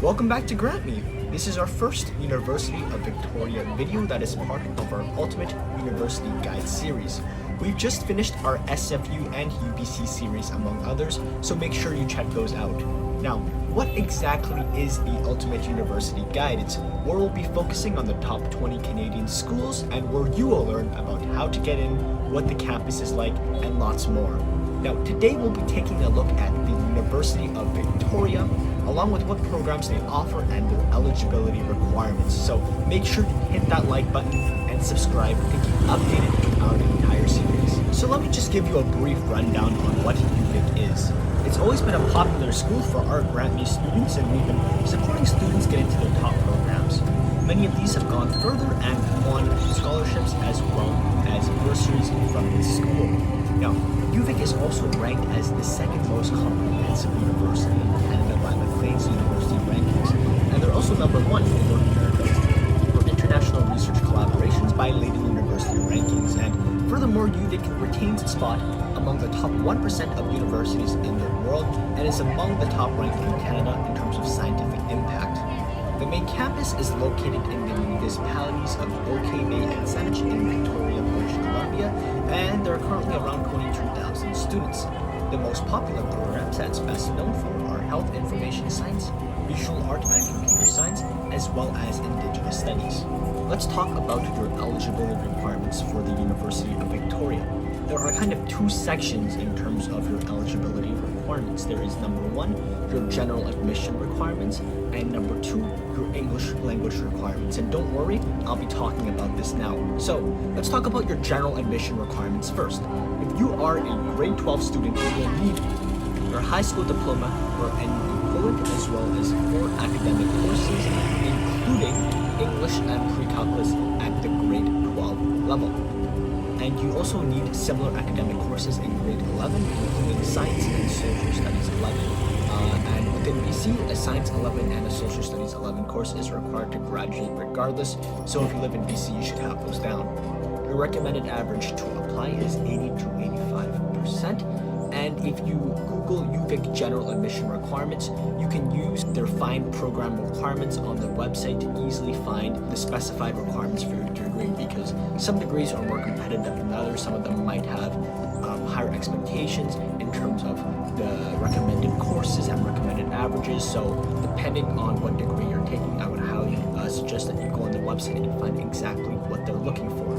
Welcome back to Grant Me. This is our first University of Victoria video that is part of our Ultimate University Guide series. We've just finished our SFU and UBC series among others, so make sure you check those out. Now, what exactly is the Ultimate University Guide? It's where we'll be focusing on the top 20 Canadian schools and where you will learn about how to get in, what the campus is like, and lots more. Now, today we'll be taking a look at the University of Victoria, along with what programs they offer and their eligibility requirements. So make sure to hit that like button and subscribe to keep updated with our entire series. So let me just give you a brief rundown on what UVic is. It's always been a popular school for our Grant Me students, and we've been supporting students get into their top programs. Many of these have gone further and won scholarships as well as bursaries from this school. Now, UVic is also ranked as the second most comprehensive university in Canada by Maclean's University rankings, and they're also number one in North America for international research collaborations by Leading University rankings. And furthermore, UVic retains its spot among the top 1% of universities in the world and is among the top ranked in Canada in terms of scientific impact. The main campus is located in the municipalities of OK Bay and Saanich in Victoria, British Columbia, and there are currently around 22,000 students. The most popular programs that it's best known for are health information science, visual art and computer science, as well as Indigenous studies. Let's talk about your eligibility requirements for the University of Victoria. There are kind of two sections in terms of your eligibility requirements. There is number one, your general admission requirements, and number two, your English language requirements. And don't worry, I'll be talking about this now. So let's talk about your general admission requirements first. If you are a grade 12 student, you will need your high school diploma or any equivalent, as well as 4 academic courses, including English and pre-calculus at the grade 12 level. And you also need similar academic courses in grade 11, including Science and Social Studies 11. And within BC, a Science 11 and a Social Studies 11 course is required to graduate regardless, so if you live in BC, you should have those down. Your recommended average to apply is 80 to 85%. And if you Google UVic general admission requirements, you can use their find program requirements on their website to easily find the specified requirements for your degree, because some degrees are more competitive than others. Some of them might have higher expectations in terms of the recommended courses and recommended averages. So depending on what degree you're taking, I would highly suggest that you go on their website and find exactly what they're looking for.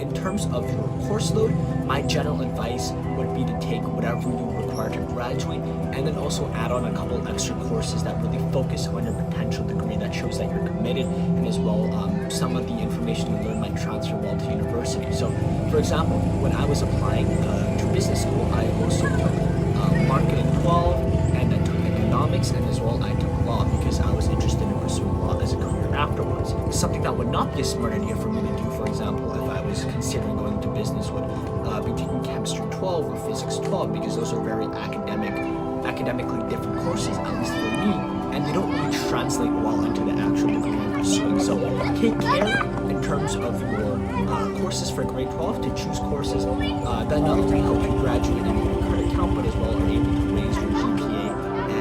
In terms of your course load, my general advice would be to take whatever you require to graduate, and then also add on a couple extra courses that really focus on your potential degree, that shows that you're committed, and as well some of the information you learn might transfer well to university. So for example, when I was applying to business school, I also took marketing 12, and I took economics, and as well I took law because I was interested in pursuing law as a career afterwards. Something that would not be a smart idea for me to do, for example, if I was considering going into business, would be taking chemistry 12 or physics 12, because those are very academically different courses, at least for me, and they don't really translate well into the actual degree I'm pursuing. So take care in terms of your courses for grade 12 to choose courses that not only help you graduate in your credit count, but as well are able to raise your GPA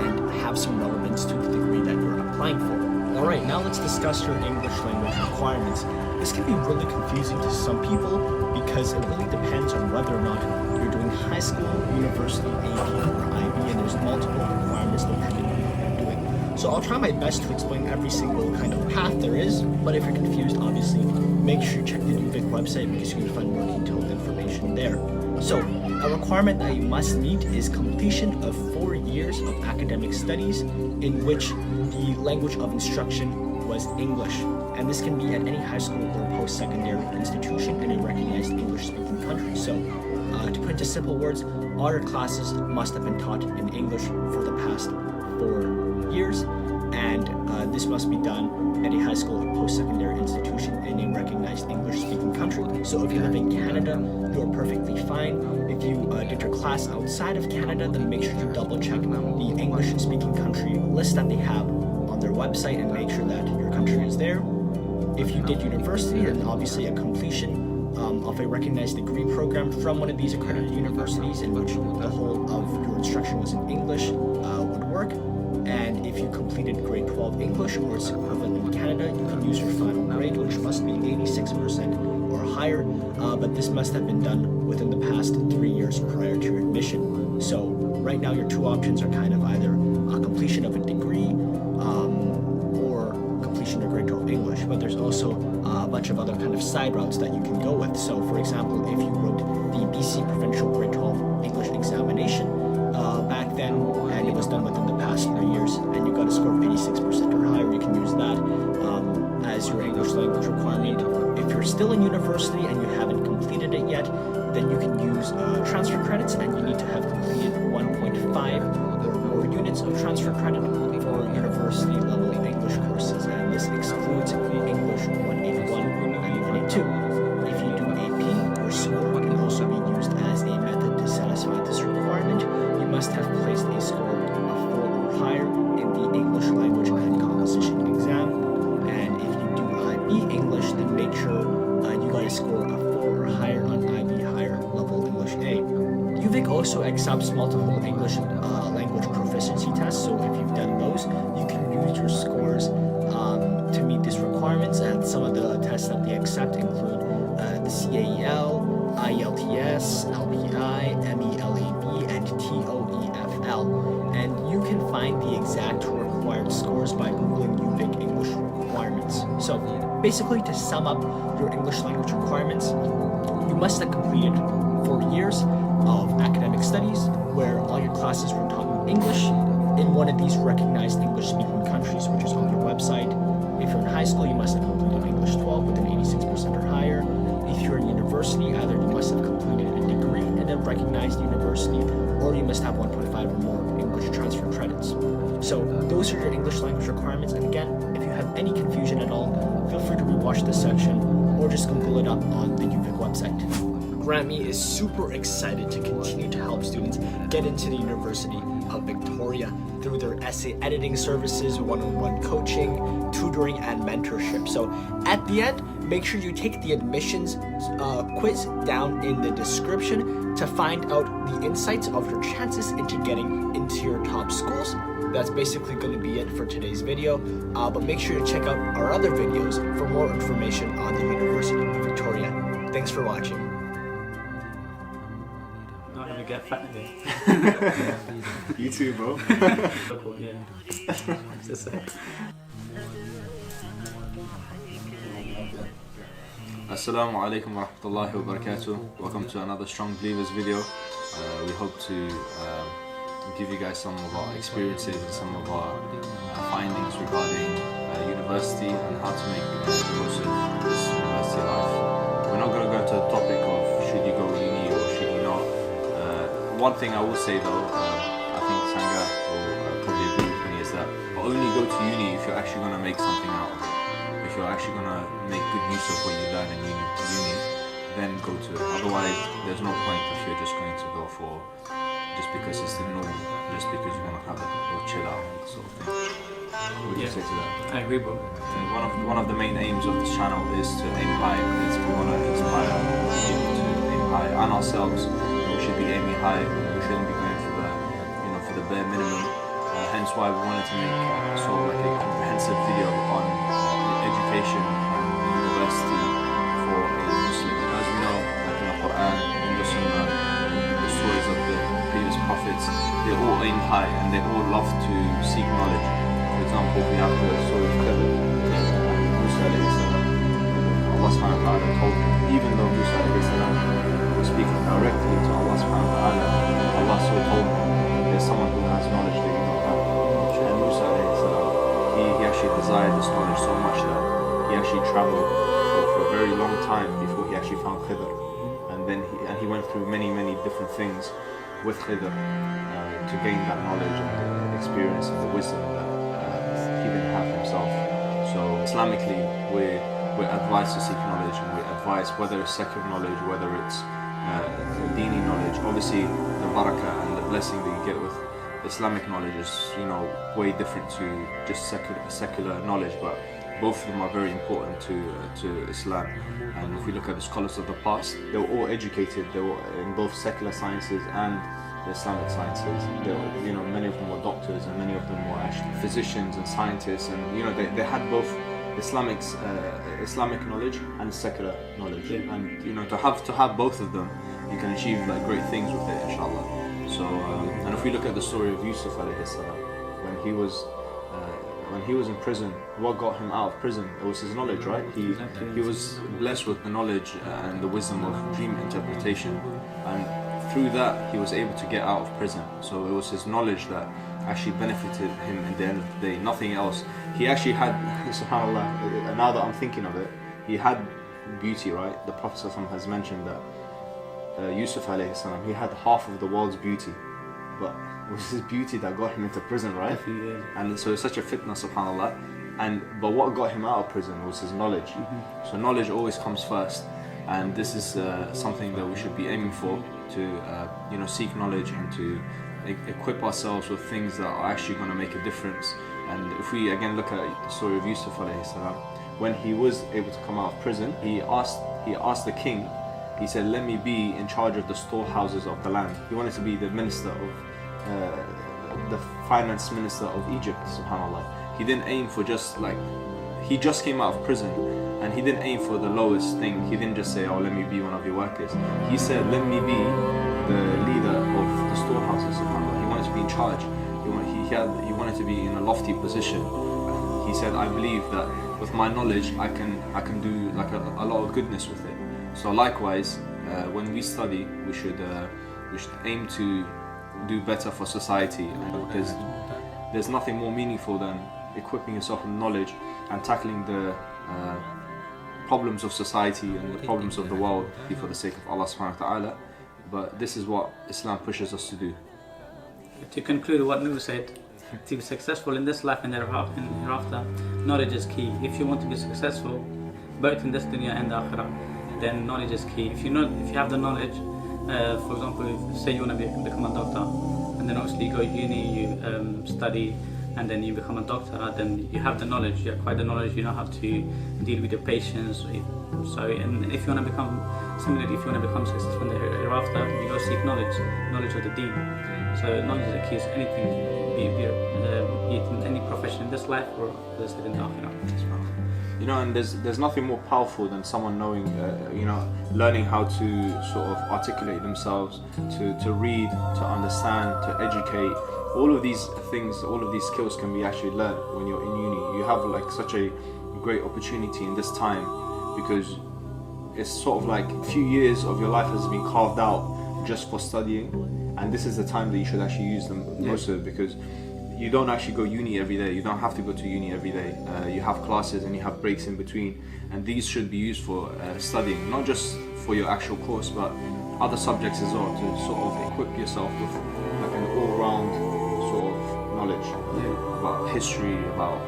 and have some relevance to the degree that you're applying for. Alright, now let's discuss your English language requirements. This can be really confusing to some people because it really depends on whether or not you're doing high school, university, AP, or IB, and there's multiple requirements depending on what you're doing. So I'll try my best to explain every single kind of path there is, but if you're confused, obviously, make sure you check the UVic website because you can find more detailed information there. So, a requirement that you must meet is completion of 4 years of academic studies in which the language of instruction was English. And this can be at any high school or post-secondary institution in a recognized English-speaking country. So, to put into simple words, all your classes must have been taught in English for the past 4 years, and this must be done at a high school or post-secondary institution in a recognized English-speaking country. So if you live in Canada, you are perfectly fine. If you did your class outside of Canada, then make sure you double-check the English-speaking country list that they have on their website and make sure that your country is there. If you did university, then obviously a completion of a recognized degree program from one of these accredited universities in which the whole of your instruction was in English would work. And if you completed grade 12 English or its equivalent in Canada, you can use your final grade, which must be 86% or higher, but this must have been done within the past 3 years prior to your admission. So right now your two options are kind of either completion of a degree or completion of grade 12 English, but there's also a bunch of other kind of side routes that you can go with. So for example, if you wrote the BC Provincial grade 12 English examination back then, and it was done within the past 3 years, and you got a score of 86% or higher, you can use that as your English language requirement. If you're still in university and you haven't completed it yet, then you can use transfer credits, and you need to have completed 1.5 or more units of transfer credit for university level English courses, and this excludes English 181 and 182. If you do AP, your score can also be used as a method to satisfy this requirement. You must have placed a score of 4 or higher in the English language and composition exam, and if you do IB English, then make sure you got a score of 4 or higher on IB higher level English A. UVic also accepts multiple English language proficiency tests, so if you've done those, you can use your scores to meet these requirements, and some of the tests that they accept include the CAEL, IELTS, LPI, MELAB, and TOEFL, and you can find the exact required scores by Googling UVic English requirements. So basically, to sum up your English language requirements, you must have completed 4 years of academic studies where all your classes were taught in English in one of these recognized English-speaking countries, which is on their website. If you're in high school, you must have completed English 12 with an 86% or higher. If you're in university, either you must have completed a degree in a recognized university, or you must have 1.5 or more English transfer credits. So those are your English language requirements, and again, if you have any confusion at all, feel free to rewatch this section or just Google it up on the UVic website. GrantMe is super excited to continue to help students get into the University of Victoria through their essay editing services, one-on-one coaching, tutoring, and mentorship. So at the end, make sure you take the admissions quiz down in the description to find out the insights of your chances into getting into your top schools. That's basically going to be it for today's video, but make sure to check out our other videos for more information on the University of Victoria. Thanks for watching. Not gonna get fat again. You too, bro. Yeah. Just say. Assalamu alaikum wa rahmatullahi wa barakatuh. Welcome to another Strong Believers video. We hope to give you guys some of our experiences and some of our findings regarding university and how to make the most of this university life. We're not going to go into the topic of should you go uni or should you not. One thing I will say though, I think Sanga will probably agree with me, is that only go to uni if you're actually going to make something out of it. If you're actually going to make good use of what you learn in uni, then go to it. Otherwise, there's no point if you're just going to go for just because it's the norm, just because you want to have a little chill out sort of thing. What do you say to that? I agree, bro. One of the main aims of this channel is to aim high. We want to inspire people to aim high, and ourselves. We should be aiming high. We shouldn't be going for the bare minimum. Hence why we wanted to make sort of like a comprehensive video on education and university for a Muslim. As we know, like in the Quran, in the Sunnah, the stories of the previous prophets, they all aim high and they all love to seek knowledge. For example, we have the story of Khidr and Musa alayhi salam. Allah subhanahu wa ta'ala told him, even though Musa alayhi salam was speaking directly to Allah subhanahu wa ta'ala, Allah still told him, there's someone who has knowledge that you don't have. And Musa alayhi salam, he actually desired this knowledge so much that he actually traveled for a very long time before he actually found Khidr. And then he went through many different things with Khidr to gain that knowledge and the experience and the wisdom that he didn't have himself. So Islamically, we're advised to seek knowledge, and we're advised, whether it's secular knowledge, whether it's dini knowledge. Obviously, the barakah and the blessing that you get with Islamic knowledge is, way different to just secular knowledge, but both of them are very important to Islam. And if we look at the scholars of the past, they were all educated. They were in both secular sciences and the Islamic sciences. You know, many of them were doctors, and many of them were actually physicians and scientists, and you know, they had both Islamic knowledge and secular knowledge. Yeah. And you know, to have both of them, you can achieve like great things with it, inshallah. So, and if we look at the story of Yusuf alayhi salam, when he was in prison, what got him out of prison? It was his knowledge, right? He was blessed with the knowledge and the wisdom of dream interpretation, and through that he was able to get out of prison. So it was his knowledge that actually benefited him at the end of the day, nothing else. He actually had, subhanAllah, now that I'm thinking of it, he had beauty, right? The Prophet ﷺ has mentioned that Yusuf alayhi salam, he had half of the world's beauty, but it was his beauty that got him into prison, right? Yeah. And so it's such a fitna, subhanAllah. But what got him out of prison was his knowledge. So knowledge always comes first, and this is something that we should be aiming for, to you know, seek knowledge and to equip ourselves with things that are actually going to make a difference. And if we again look at the story of Yusuf alayhi salam, when he was able to come out of prison, he asked the king. He said, "Let me be in charge of the storehouses of the land." He wanted to be the minister of the finance minister of Egypt, subhanAllah. He didn't aim for just like, he just came out of prison, and he didn't aim for the lowest thing. He didn't just say, "Oh, let me be one of your workers." He said, "Let me be the leader of the storehouses," subhanAllah. He wanted to be in charge. He wanted to be in a lofty position. He said, "I believe that with my knowledge I can do like a lot of goodness with it." So likewise, when we study, we should aim to do better for society, because there's nothing more meaningful than equipping yourself with knowledge and tackling the problems of society and the problems of the world for the sake of Allah subhanahu wa ta'ala. But this is what Islam pushes us to do. To conclude what Noor said, to be successful in this life and hereafter, knowledge is key. If you want to be successful, both in this dunya and the akhirah, then knowledge is key. If you have the knowledge, for example, say you want to become a doctor, and then obviously you go to uni, you study, and then you become a doctor, then you have the knowledge, you acquire the knowledge, you know how to deal with your patients. So, and if you want to become, similarly, if you want to become successful in the hereafter, you go seek knowledge of the deen. So knowledge is the key to anything, be it in any profession in this life or as I said in the akhirah. You know, and there's nothing more powerful than someone knowing, you know, learning how to sort of articulate themselves, to read, to understand, to educate. All of these things, all of these skills can be actually learned when you're in uni. You have like such a great opportunity in this time, because it's sort of like a few years of your life has been carved out just for studying, and this is the time that you should actually use them most of it, because you don't actually go uni every day. You don't have to go to uni every day. You have classes and you have breaks in between, and these should be used for studying, not just for your actual course, but other subjects as well, to sort of equip yourself with like an all-round sort of knowledge about history, about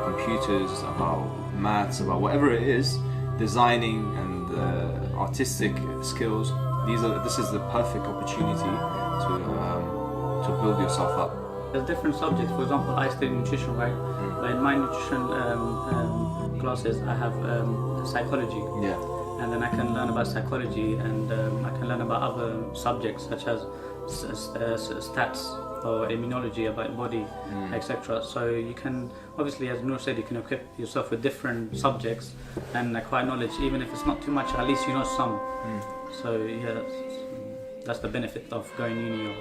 computers, about maths, about whatever it is, designing and artistic skills. This is the perfect opportunity to build yourself up. There's different subjects. For example, I study nutrition, right? But in my nutrition classes, I have psychology. Yeah. And then I can learn about psychology, and I can learn about other subjects such as stats or immunology about body, etc. So you can, obviously, as Noor said, you can equip yourself with different subjects and acquire knowledge, even if it's not too much. At least you know some. So yeah, that's the benefit of going uni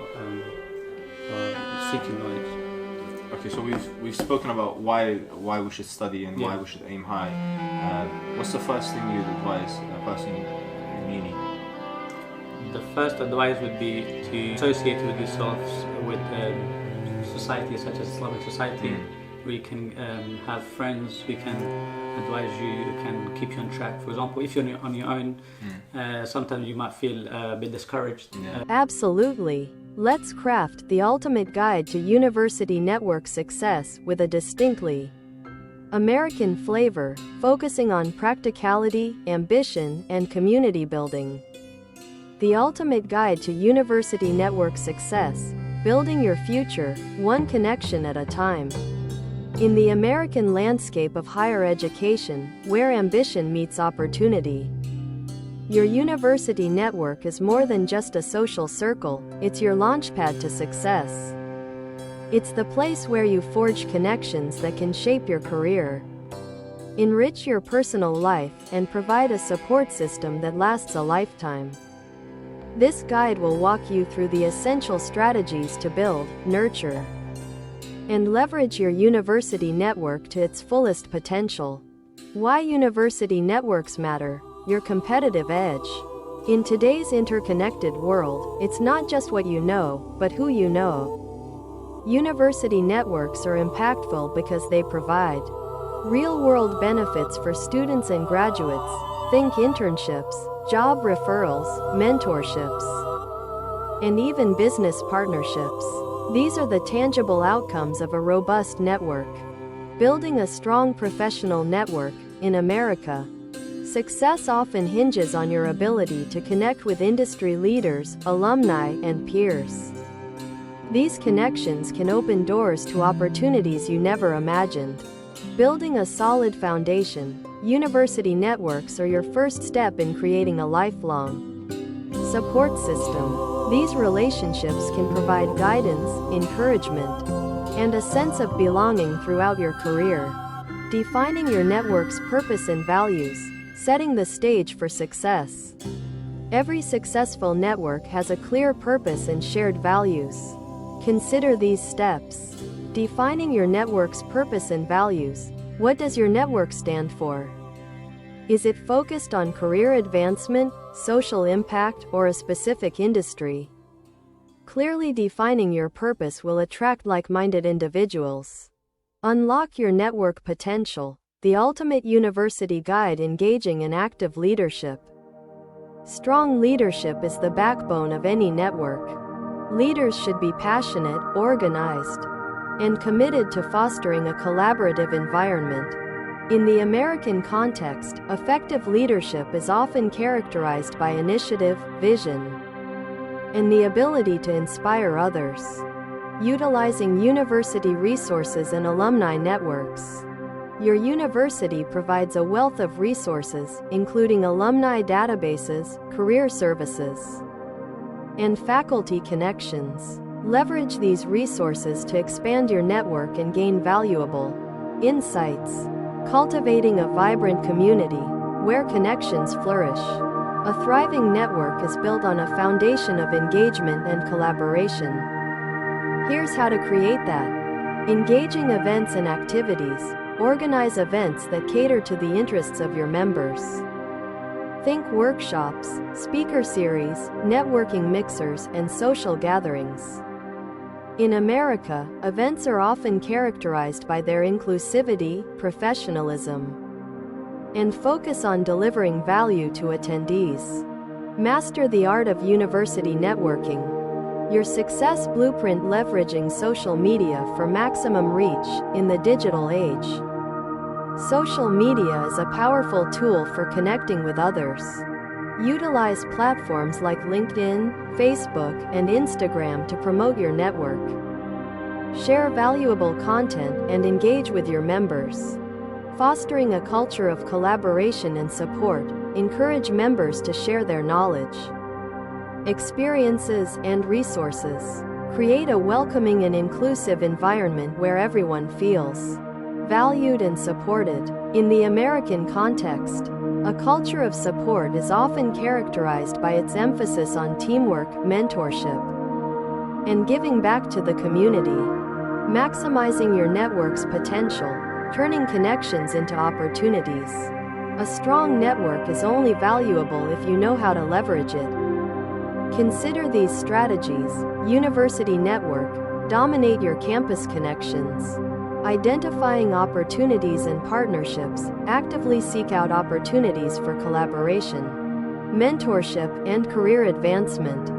or seeking knowledge. Okay, so we've spoken about why we should study and why we should aim high. What's the first thing you'd advise a person in uni? The first advice would be to associate with yourselves with society such as Islamic society, where you can have friends who can advise you, who can keep you on track. For example, if you're on your own, sometimes you might feel a bit discouraged. Absolutely. Let's craft the ultimate guide to university network success with a distinctly American flavor, focusing on practicality, ambition, and community building. The ultimate guide to university network success, building your future, one connection at a time. In the American landscape of higher education, where ambition meets opportunity, Your university network is more than just a social circle, it's your launchpad to success. It's the place where you forge connections that can shape your career, enrich your personal life, and provide a support system that lasts a lifetime. This guide will walk you through the essential strategies to build, nurture, and leverage your university network to its fullest potential. Why university networks matter: your competitive edge. In today's interconnected world, it's not just what you know, but who you know. University networks are impactful because they provide real-world benefits for students and graduates. Think internships, job referrals, mentorships, and even business partnerships. These are the tangible outcomes of a robust network. Building a strong professional network. In America, success often hinges on your ability to connect with industry leaders, alumni, and peers. These connections can open doors to opportunities you never imagined. Building a solid foundation, university networks are your first step in creating a lifelong support system. These relationships can provide guidance, encouragement, and a sense of belonging throughout your career. Defining your network's purpose and values, setting the stage for success. Every successful network has a clear purpose and shared values. Consider these steps. Defining your network's purpose and values. What does your network stand for? Is it focused on career advancement, social impact, or a specific industry? Clearly defining your purpose will attract like-minded individuals. Unlock your network potential. The ultimate university guide: engaging in active leadership. Strong leadership is the backbone of any network. Leaders should be passionate, organized, and committed to fostering a collaborative environment. In the American context, effective leadership is often characterized by initiative, vision, and the ability to inspire others. Utilizing university resources and alumni networks. Your university provides a wealth of resources, including alumni databases, career services, and faculty connections. Leverage these resources to expand your network and gain valuable insights. Cultivating a vibrant community where connections flourish. A thriving network is built on a foundation of engagement and collaboration. Here's how to create that. Engaging events and activities. Organize events that cater to the interests of your members. Think workshops, speaker series, networking mixers, and social gatherings. In America, events are often characterized by their inclusivity, professionalism, and focus on delivering value to attendees. Master the art of university networking. Your success blueprint: leveraging social media for maximum reach in the digital age. Social media is a powerful tool for connecting with others. Utilize platforms like LinkedIn, Facebook, and Instagram to promote your network. Share valuable content and engage with your members. Fostering a culture of collaboration and support, encourage members to share their knowledge, experiences, and resources. Create a welcoming and inclusive environment where everyone feels valued and supported. In the American context, a culture of support is often characterized by its emphasis on teamwork, mentorship, and giving back to the community. Maximizing your network's potential, turning connections into opportunities. A strong network is only valuable if you know how to leverage it. Consider these strategies. University network. Dominate your campus connections. Identifying opportunities and partnerships. Actively seek out opportunities for collaboration, mentorship, and career advancement.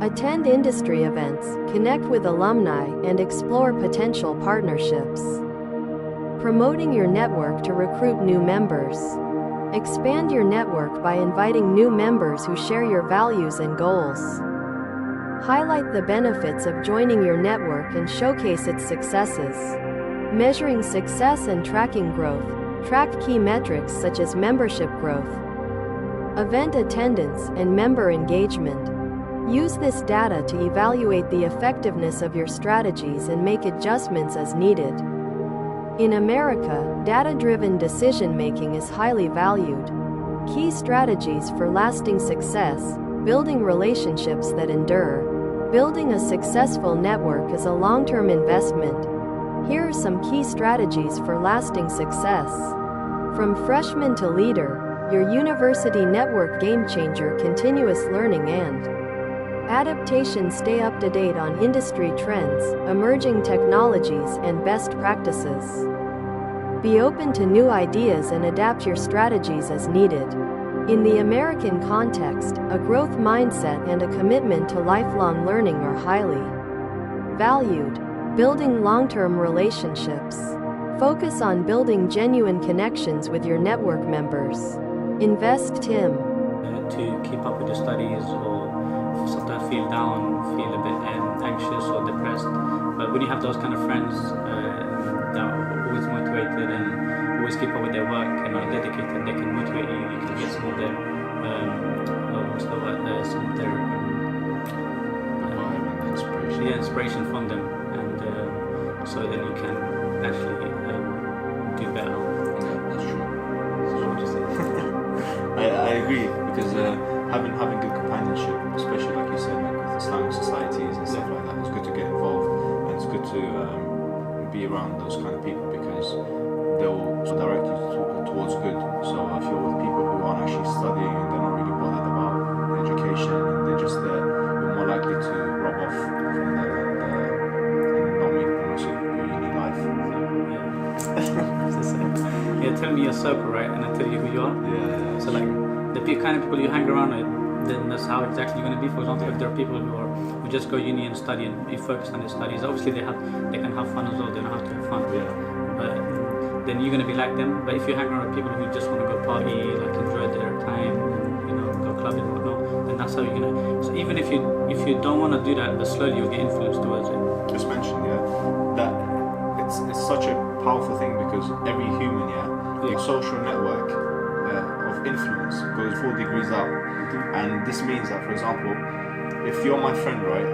Attend industry events, connect with alumni, and explore potential partnerships. Promoting your network to recruit new members. Expand your network by inviting new members who share your values and goals. Highlight the benefits of joining your network and showcase its successes. Measuring success and tracking growth. Track key metrics such as membership growth, event attendance, and member engagement. Use this data to evaluate the effectiveness of your strategies and make adjustments as needed. In America, data-driven decision-making is highly valued. Key strategies for lasting success: building relationships that endure. Building a successful network is a long-term investment. Here are some key strategies for lasting success. From freshman to leader, your university network game changer: continuous learning and adaptation. Stay up to date on industry trends, emerging technologies, and best practices. Be open to new ideas and adapt your strategies as needed. In the American context, a growth mindset and a commitment to lifelong learning are highly valued. Building long-term relationships. Focus on building genuine connections with your network members. Invest time to keep up with your studies, or sometimes feel down, feel a bit anxious or depressed. But when you have those kind of friends that are always motivated and always keep up with their work and are dedicated, they can motivate you. You can get some of their inspiration from them, and so then you can actually do better. Yeah, that's true. So what do you think? I agree, because having good companionship, especially like you said, like with Islamic societies and stuff like that, it's good to get involved, and it's good to be around those kind of people, because they'll direct you towards good. So if you're with people who aren't actually studying and they're not really bothered about education and they're just there, you're more likely to rub off from them and not make the most of your uni life. Yeah, tell me your circle, right, and I tell you who you are. Yeah. So like the kind of people you hang around with, then that's how it's actually going to be. For example, if there are people who just go uni and study and be focused on their studies, obviously they can have fun as well. They know how to have fun. Yeah. But then you're going to be like them. But if you hang around with people who just want to go party, like enjoy their time, and go clubbing and whatnot, then that's how you're gonna. So even if you don't want to do that, but slowly you'll get influenced towards it. Just mentioned, that it's such a powerful thing, because every human, the social network of influence goes 4 degrees up, and this means that, for example, if you're my friend, right,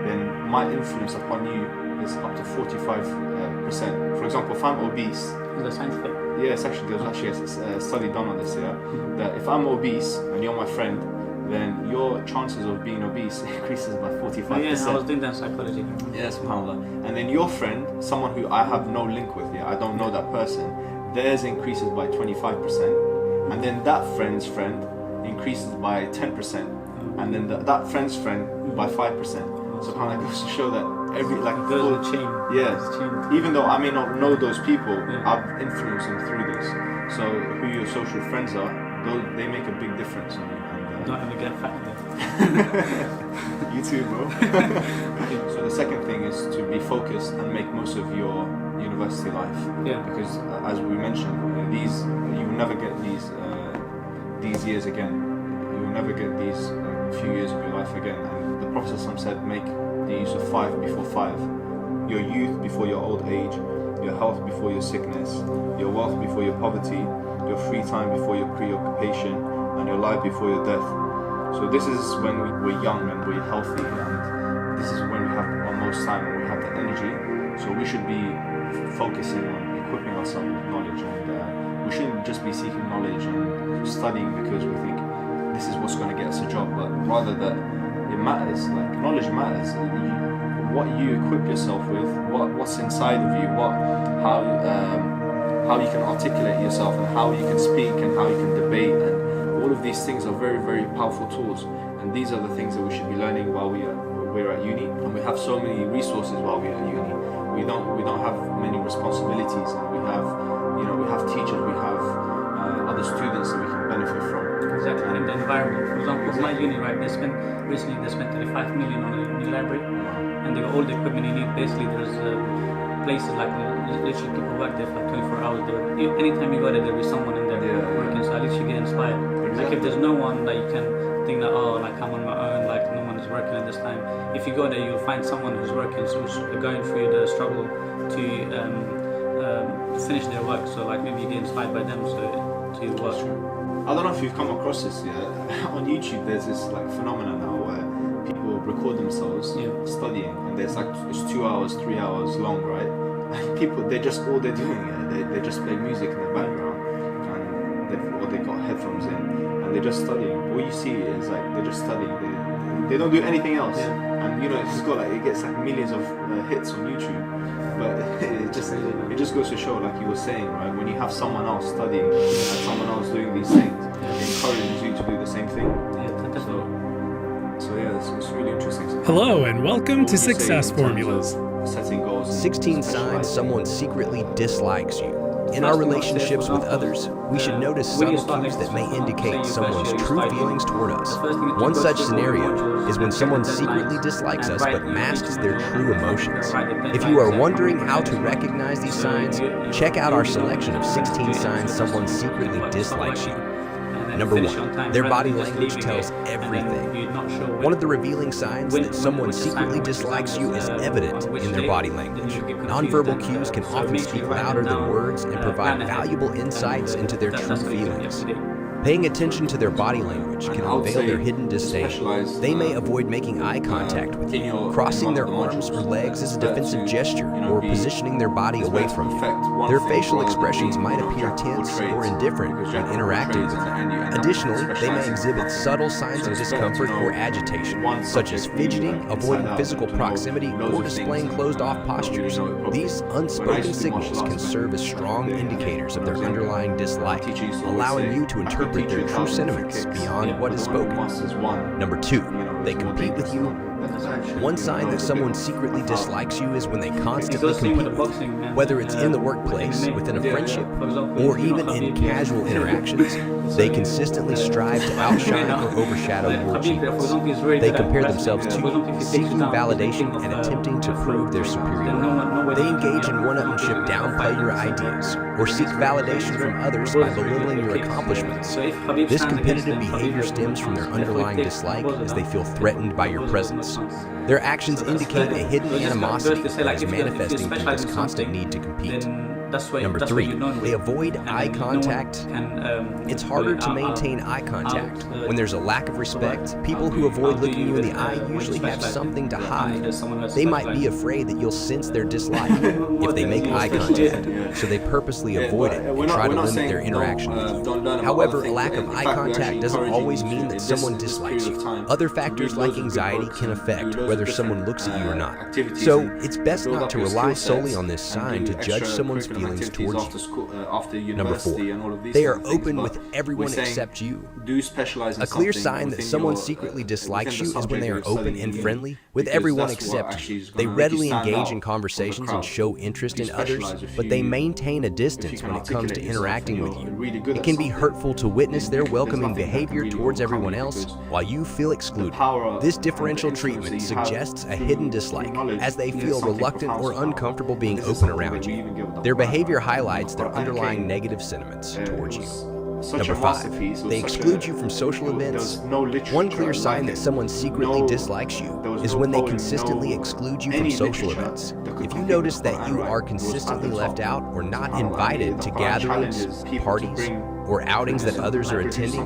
then my influence upon you is up to 45%. For example, if I'm obese, Is that scientific? yes, actually, there was actually a study done on this, that if I'm obese and you're my friend, then your chances of being obese increases by 45%. Oh, yeah, I was doing that in psychology. Yes, subhanAllah. And then your friend, someone who I have no link with, I don't know that person, theirs increases by 25%, and then that friend's friend increases by 10%, and then that friend's friend by 5%. SubhanAllah, goes to show that It goes in a chain. Yeah, It's a chain. even though I may not know those people, I've influenced them through this. So who your social friends are, they make a big difference on you. And, Don't ever get fat. you too, bro. So the second thing is to be focused and make most of your university life. Yeah. Because as we mentioned, you will never get these years again. You will never get these few years of your life again. And the Prophet said, make the use of 5 before 5. Your youth before your old age, your health before your sickness, your wealth before your poverty, your free time before your preoccupation, and your life before your death. So this is when we're young and we're healthy, and this is when we have our most time and we have the energy. So we should be focusing on equipping ourselves with knowledge, and we shouldn't just be seeking knowledge and studying because we think this is what's going to get us a job, but rather that it matters. Like, knowledge matters. What you equip yourself with, what's inside of you, how you can articulate yourself, and how you can speak, and how you can debate, and all of these things are very, very powerful tools. And these are the things that we should be learning while we're at uni. And we have so many resources while we're at uni. We don't have many responsibilities, and we have teachers, we have other students that we can benefit from. Exactly, and the environment. For example, my uni, right, they spent 35 million on a new library, and they got all the equipment you need. Basically, there's places like literally people work there for 24 hours. Anytime you go there'll be someone in there working. So at least you get inspired. Exactly. Like if there's no one that you can think that I'm on my own, like no one is working at this time. If you go there, you'll find someone who's working, so who's going through the struggle to finish their work. So like maybe you get inspired by them to work. I don't know if you've come across this yet. On YouTube, there's this like phenomenon now where people record themselves studying, and there's like it's 2 hours, 3 hours long, right? And people, they're all they're doing, they just play music in the background, and they got headphones in, and they're just studying. What you see is like they're just studying. They don't do anything else, and you know it gets like millions of hits on YouTube. But it just goes to show, like you were saying, right? When you have someone else studying and someone else doing these things, it encourages you to do the same thing. So yeah, it's really interesting. Hello and welcome to Success Formulas. Setting goals. 16 signs someone secretly dislikes you. In our relationships with others, we should notice subtle cues that may indicate someone's true feelings toward us. One such scenario is when someone secretly dislikes us but masks their true emotions. If you are wondering how to recognize these signs, check out our selection of 16 signs someone secretly dislikes you. Number 1, their body language tells everything. One of the revealing signs that someone secretly dislikes you is evident in their body language. Nonverbal cues can often speak louder than words and provide valuable insights into their true feelings. Paying attention to their body language can unveil their hidden disdain. They may avoid making eye contact with you, crossing their arms or legs as a defensive gesture, or positioning their body away from you. Their facial expressions might appear tense or indifferent when interacting with you. Additionally, they may exhibit subtle signs of discomfort or agitation, such as fidgeting, avoiding physical proximity, or displaying closed-off postures. These unspoken signals can serve as strong indicators of their underlying dislike, allowing you to interpret their true sentiments beyond what is spoken. Number 2, they compete with you. One sign that someone secretly dislikes you is when they constantly compete with you. Whether it's in the workplace, within a friendship, or even in casual interactions, they consistently strive to outshine or overshadow your achievements. They compare themselves to you, seeking validation and attempting to prove their superiority. They engage in one-upmanship, downplay your ideas, or seek validation from others by belittling your accomplishments. This competitive behavior stems from their underlying dislike as they feel threatened by your presence. Their actions indicate a hidden animosity that is manifesting through this constant need to compete. Number 3, they avoid eye contact. It's harder to maintain eye contact. When there's a lack of respect, people who avoid looking you in the eye usually have something to hide. They might be afraid that you'll sense their dislike if they make eye contact, so they purposely avoid it and try to limit their interaction with you. However, a lack of eye contact doesn't always mean that someone dislikes you. Other factors like anxiety can affect whether someone looks at you or not. So it's best not to rely solely on this sign to judge someone's feelings towards you. Number 4, they are open with everyone except you. A clear sign that someone secretly dislikes you is when they are open and friendly with everyone except you. They readily engage in conversations and show interest in others, but they maintain a distance when it comes to interacting with you. It can be hurtful to witness their welcoming behavior towards everyone else while you feel excluded. This differential treatment suggests a hidden dislike, as they feel reluctant or uncomfortable being open around you. Their behavior highlights their underlying negative sentiments towards you. Number 5, they exclude you from social events. One clear sign that someone secretly dislikes you is when they consistently exclude you from social events. If you notice that you are consistently left out or not invited to gatherings, parties, or outings that others are attending,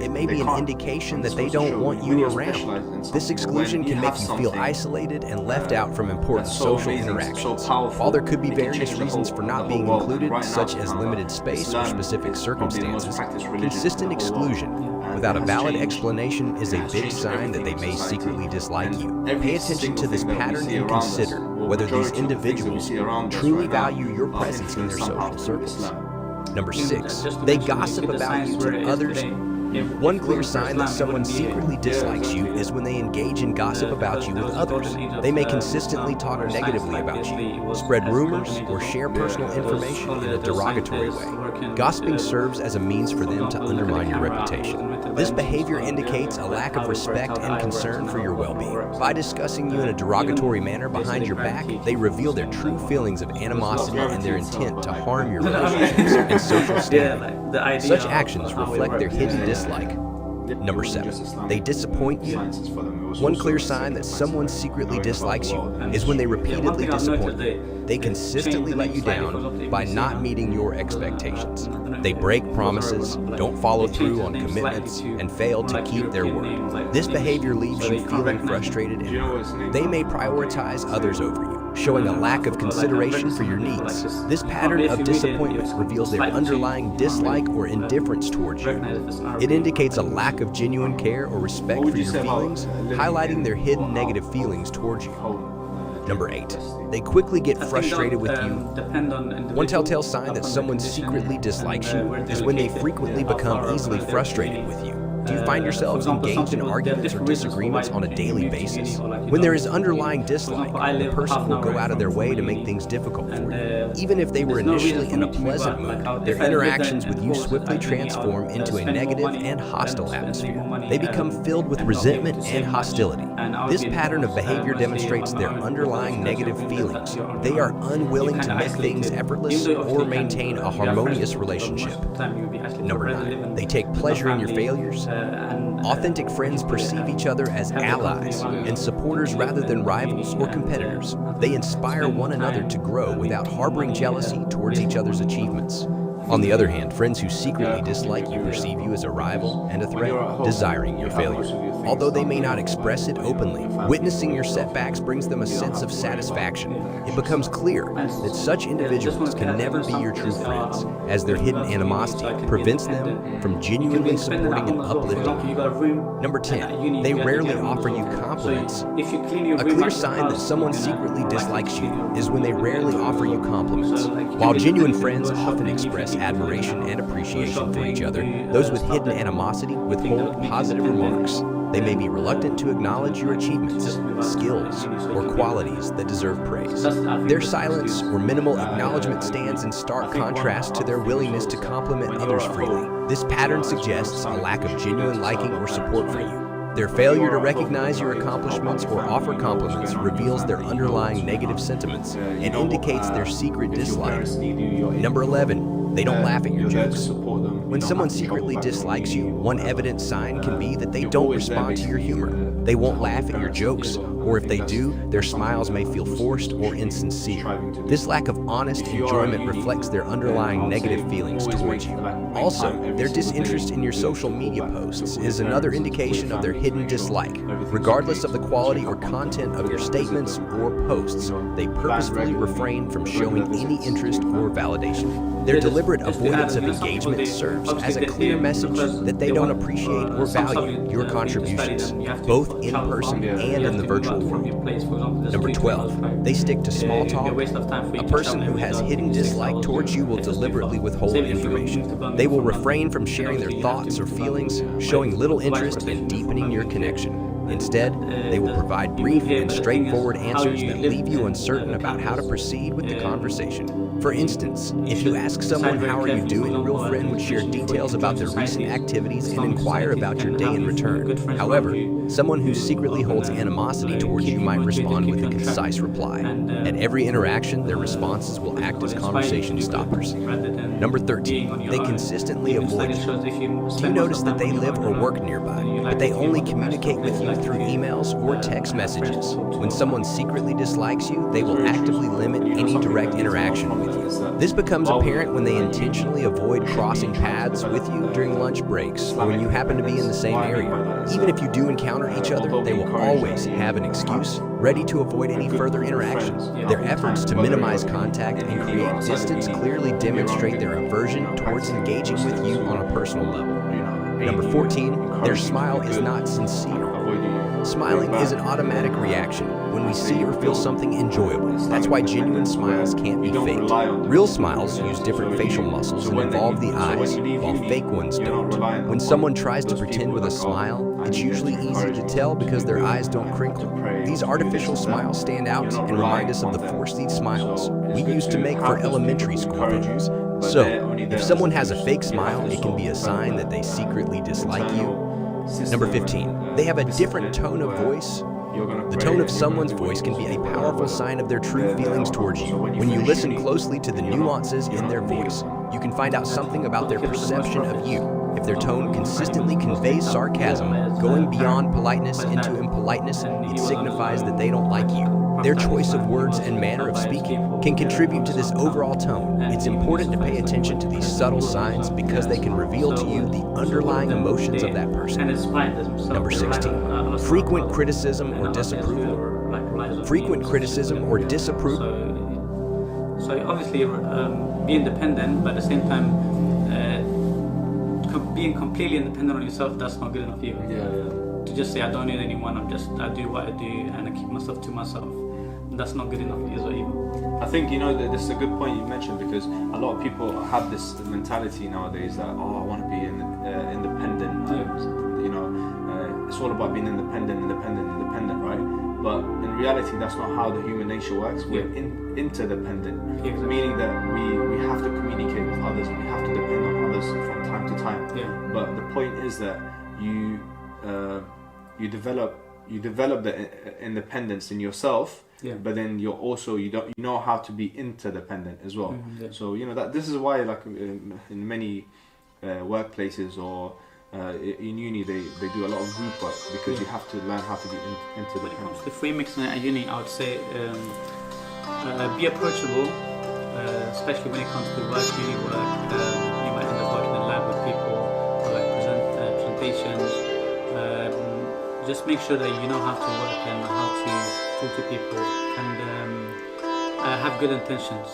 it may be an indication that they don't want you around. This exclusion can make you feel isolated and left out from important social interactions. While there could be various reasons for not being included, such as limited space or specific circumstances, consistent exclusion without a valid explanation is a big sign that they may secretly dislike you. Pay attention to this pattern and consider whether these individuals truly value your presence in their social circles. Number 6, they gossip about you to others. One clear sign that someone secretly dislikes you is when they engage in gossip about you with others. They may consistently talk negatively about you, spread rumors, or share personal information in a derogatory way. Gossiping serves as a means for them to undermine your reputation. This behavior indicates a lack of respect and concern for your well-being. By discussing you in a derogatory manner behind your back, they reveal their true feelings of animosity and their intent to harm your relationships and social standing. Such actions reflect their hidden dislike. Number 7, they disappoint you. One clear sign that someone secretly dislikes you is when they repeatedly disappoint you. They consistently let you down by not meeting your expectations. They break promises, don't follow through on commitments, and fail to keep their word. This behavior leaves you feeling frustrated and hurt. They may prioritize others over you, showing a lack of consideration for your needs. This pattern of disappointment reveals their underlying dislike or indifference towards you. It indicates a lack of genuine care or respect for your feelings, highlighting their hidden negative feelings towards you. Number 8, they quickly get frustrated with you. One telltale sign that someone secretly dislikes you is when they frequently become easily frustrated with you. Do you find yourselves engaged in arguments or disagreements on a daily basis? When there is underlying dislike, the person will go out of their way to make things difficult for you. Even if they were initially in a pleasant mood, their interactions with you swiftly transform into a negative and hostile atmosphere. They become filled with resentment and hostility. This pattern of behavior demonstrates their underlying negative feelings. They are unwilling to make things effortless or maintain a harmonious relationship. Number 9, they take pleasure in your failures. Authentic friends perceive each other as allies and supporters rather than rivals or competitors. They inspire one another to grow without harboring jealousy towards each other's achievements. On the other hand, friends who secretly dislike you perceive you as a rival and a threat, desiring your failure. Although they may not express it openly, witnessing your setbacks brings them a sense of satisfaction. It becomes clear that such individuals can never be your true friends, as their hidden animosity prevents them from genuinely supporting and uplifting you. Number 10, they rarely offer you compliments. A clear sign that someone secretly dislikes you is when they rarely offer you compliments. While genuine friends often express admiration and appreciation for each other, those with hidden animosity withhold positive remarks. They may be reluctant to acknowledge your achievements, skills, or qualities that deserve praise. Their silence or minimal acknowledgement stands in stark contrast to their willingness to compliment others freely. This pattern suggests a lack of genuine liking or support for you. Their failure to recognize your accomplishments or offer compliments reveals their underlying negative sentiments and indicates their secret dislike. Number 11, they don't laugh at your jokes. When someone secretly dislikes you, one evident sign can be that they don't respond to your humor. They won't laugh at your jokes, or if they do, their smiles may feel forced or insincere. This lack of honest enjoyment reflects their underlying negative feelings towards you. Also, their disinterest in your social media posts is another indication of their hidden dislike. Regardless of the quality or content of your statements or posts, they purposefully refrain from showing any interest or validation. Their deliberate avoidance of engagement serves as a clear message that they don't appreciate or value your contributions, both in person and in the virtual world. Number 12, they stick to small talk. A person who has hidden dislike towards you will deliberately withhold information. They will refrain from sharing their thoughts or feelings, showing little interest in deepening your connection. Instead, they will provide brief and straightforward answers that leave you uncertain about how to proceed with the conversation. For instance, if you ask someone how are you doing, a real friend would share details about their recent activities and inquire about your day in return. However, someone who secretly holds animosity towards you might respond with a concise reply. At every interaction, their responses will act as conversation stoppers. Number 13, they consistently avoid you. Do you notice that they live or work nearby, but they only communicate with you through emails or text messages? When someone secretly dislikes you, they will actively limit any direct interaction with you. This becomes apparent when they intentionally avoid crossing paths with you during lunch breaks or when you happen to be in the same area. Even if you do encounter each other, they will always have an excuse, ready to avoid any further interactions. Their efforts to minimize contact and create distance clearly demonstrate their aversion towards engaging with you on a personal level. Number 14, their smile is not sincere. Smiling is an automatic reaction when we see or feel something enjoyable. That's why genuine smiles can't be faked. Real smiles use different facial muscles and involve the eyes, while fake ones don't. When someone tries to pretend with a smile, it's usually easy to tell because their eyes don't crinkle. These artificial smiles stand out and remind us of the forced smiles we used to make for elementary school videos. So, if someone has a fake smile, it can be a sign that they secretly dislike you. Number 15, they have a different tone of voice. The tone of someone's voice can be a powerful sign of their true feelings towards you. When you listen closely to the nuances in their voice, you can find out something about their perception of you. If their tone consistently conveys sarcasm, going beyond politeness into impoliteness, it signifies that they don't like you. Their choice of words and manner of speaking can contribute to this overall tone. It's important to pay attention to these subtle signs because they can reveal to you the underlying emotions of that person. Number 16, frequent criticism or disapproval. Frequent criticism or disapproval. So obviously, be independent, but at the same time, being completely independent on yourself, that's not good enough either. To just say I don't need anyone, I do what I do, and I keep myself to myself. That's not good enough either. I think, you know, that this is a good point you mentioned, because a lot of people have this mentality nowadays that, oh, I want to be independent. You know, it's all about being independent, right? But in reality, that's not how the human nature works. We're interdependent, meaning that we have to communicate with others and we have to depend on others from time to time. But the point is that you develop the independence in yourself. But then you know how to be interdependent as well. So you know that this is why, like in many workplaces or in uni, they do a lot of group work, because you have to learn how to be interdependent. If we mix at uni, I would say be approachable, especially when it comes to uni work. You might end up working in a lab with people, or like presentations. Just make sure that you know how to work and how to talk to people, and have good intentions.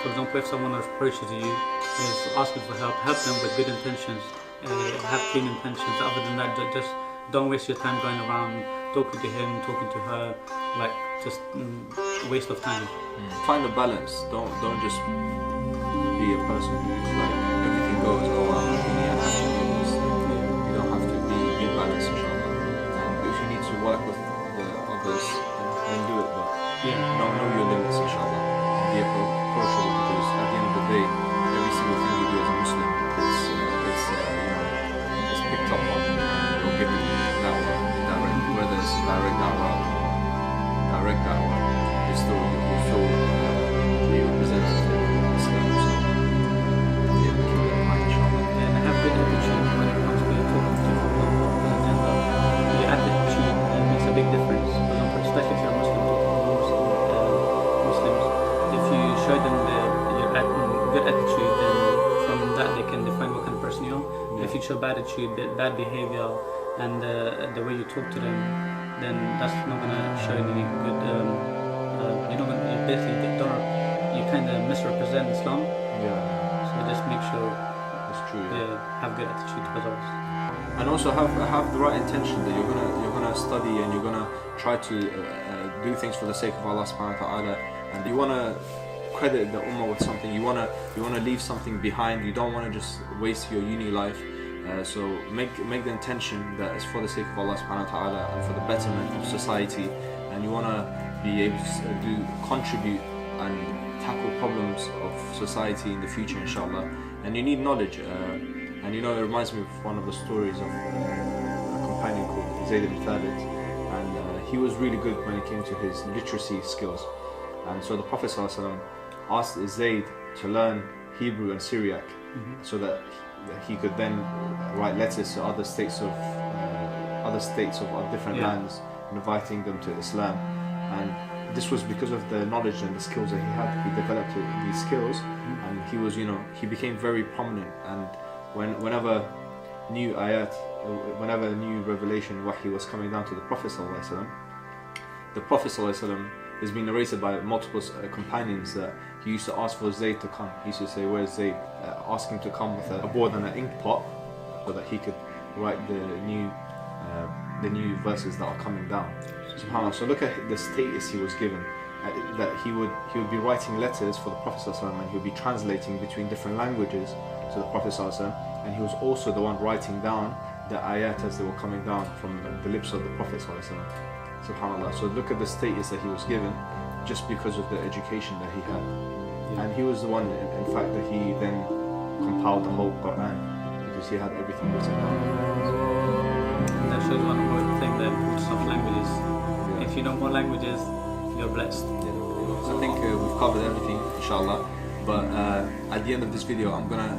For example, if someone approaches you, is asking for help them with good intentions. Have clean intentions. Other than that, just don't waste your time going around talking to him, talking to her, like just a waste of time. Find a balance. Don't just be a person who's like everything goes. Oh, I'm really unhappy with this. You don't have to be balanced, inshallah. If you need to work with the others, then do it. But know your limits, inshallah. Be approachable, because at the end of the day, every single thing you do as a Muslim, it's picked up on. You're given da'wah, whether it's direct da'wah, you're still be representative of Islam. So keep that in mind, inshallah. And have good attitude when it comes to talking to people on the agenda. Your attitude makes a big difference. For example, especially if you're a Muslim, Muslims, if you show them your good attitude, then from that they can define what kind of person you are. If you show bad attitude, bad behavior, and the way you talk to them, then that's not going to show any good. You kind of misrepresent Islam. So just make sure. That's true. Have good attitude towards others. And also have the right intention that you're gonna study and you're gonna try to do things for the sake of Allah subhanahu wa ta'ala, and you wanna credit the ummah with something. You wanna leave something behind. You don't wanna just waste your uni life. So make the intention that it's for the sake of Allah subhanahu wa ta'ala and for the betterment of society, and you wanna be able to contribute and tackle problems of society in the future, inshallah. And you need knowledge. And you know, it reminds me of one of the stories of a companion called Zayd ibn Thabit, and he was really good when it came to his literacy skills. And so the Prophet ﷺ asked Zayd to learn Hebrew and Syriac, so that he could then write letters to other states of different lands, inviting them to Islam. And this was because of the knowledge and the skills that he had. He developed these skills, and he became very prominent. And whenever new ayat, whenever new revelation, wahi was coming down to the Prophet ﷺ, the Prophet ﷺ is being narrated by multiple companions that he used to ask for Zayd to come. He used to say, "Where's Zayd?" Ask him to come with a board and an ink pot, so that he could write the new verses that are coming down. SubhanAllah. So look at the status he was given. That he would be writing letters for the Prophet ﷺ, and he would be translating between different languages to the Prophet ﷺ, and he was also the one writing down the ayat as they were coming down from the lips of the Prophet ﷺ. SubhanAllah. So look at the status that he was given just because of the education that he had. And he was the one, in fact, that he then compiled the whole Quran, because he had everything written down. And that shows one more thing, the importance of languages. If you know more languages, you're blessed. So I think we've covered everything, inshallah. But at the end of this video, I'm gonna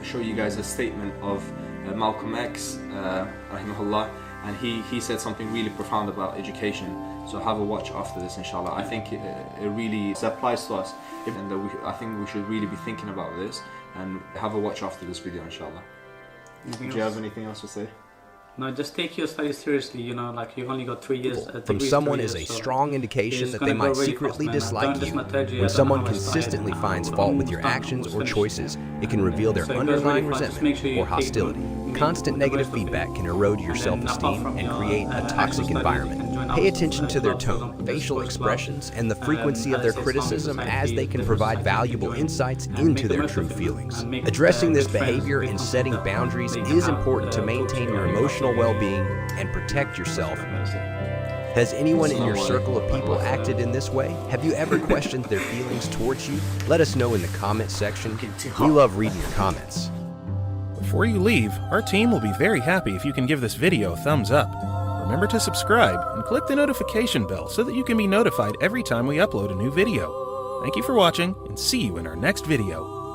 show you guys a statement of Malcolm X, rahimahullah, and he said something really profound about education. So have a watch after this, inshallah. I think it really applies to us, and I think we should really be thinking about this, and have a watch after this video, inshallah. Do you have anything else to say? No, just take your studies seriously, you know, like you only got 3 years. From someone is a strong indication that they might secretly dislike you. When someone consistently finds fault with your actions or choices, it can reveal their underlying resentment or hostility. Constant negative feedback can erode your self-esteem and create a toxic environment. Pay attention to their tone, facial expressions, and the frequency of their criticism, as they can provide valuable insights into their true feelings. Addressing this behavior and setting boundaries is important to maintain your emotional well-being and protect yourself. Has anyone in your circle of people acted in this way? Have you ever questioned their feelings towards you? Let us know in the comments section. We love reading your comments. Before you leave, our team will be very happy if you can give this video a thumbs up. Remember to subscribe and click the notification bell so that you can be notified every time we upload a new video. Thank you for watching, and see you in our next video.